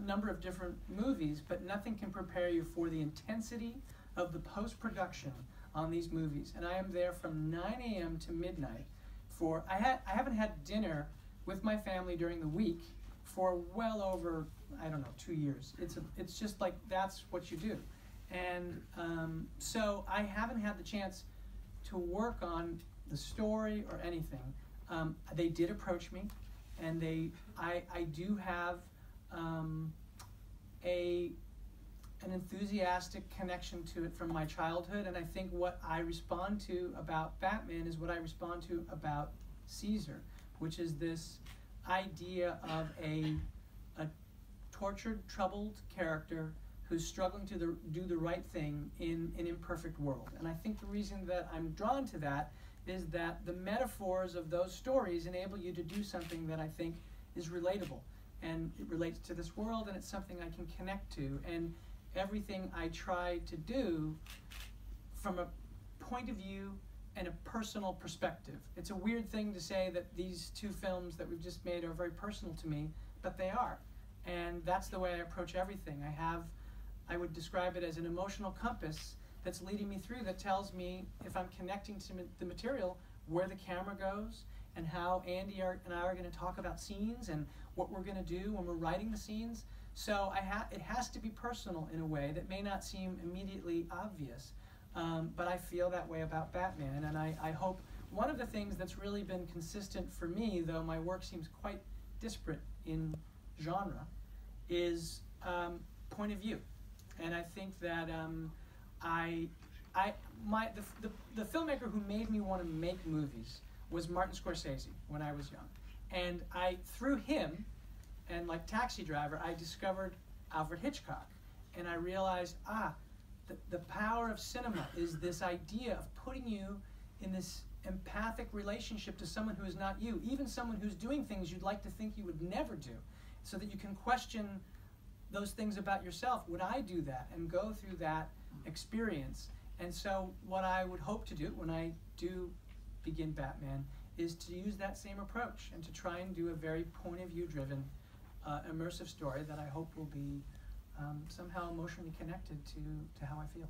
number of different movies, but nothing can prepare you for the intensity of the post-production on these movies. And I am there from 9 a.m. to midnight. I haven't had dinner with my family during the week for well over, I don't know, 2 years. It's just like that's what you do. And so I haven't had the chance to work on the story or anything. They did approach me, and I do have an enthusiastic connection to it from my childhood, and I think what I respond to about Batman is what I respond to about Caesar, which is this idea of a tortured, troubled character who's struggling to do the right thing in an imperfect world. And I think the reason that I'm drawn to that is that the metaphors of those stories enable you to do something that I think is relatable. And it relates to this world, and it's something I can connect to. And everything I try to do from a point of view and a personal perspective. It's a weird thing to say that these two films that we've just made are very personal to me, but they are. And that's the way I approach everything. I would describe it as an emotional compass that's leading me through, that tells me if I'm connecting to the material, where the camera goes, and how Andy and I are going to talk about scenes and what we're going to do when we're writing the scenes. So it has to be personal in a way that may not seem immediately obvious, but I feel that way about Batman. And I hope one of the things that's really been consistent for me, though my work seems quite disparate in genre, is point of view. And I think that the filmmaker who made me want to make movies was Martin Scorsese when I was young. And through him, and like Taxi Driver, I discovered Alfred Hitchcock. And I realized, the power of cinema is this idea of putting you in this empathic relationship to someone who is not you, even someone who's doing things you'd like to think you would never do, so that you can question those things about yourself. Would I do that? And go through that experience. And so what I would hope to do when I do begin Batman is to use that same approach and to try and do a very point of view driven immersive story that I hope will be somehow emotionally connected to how I feel.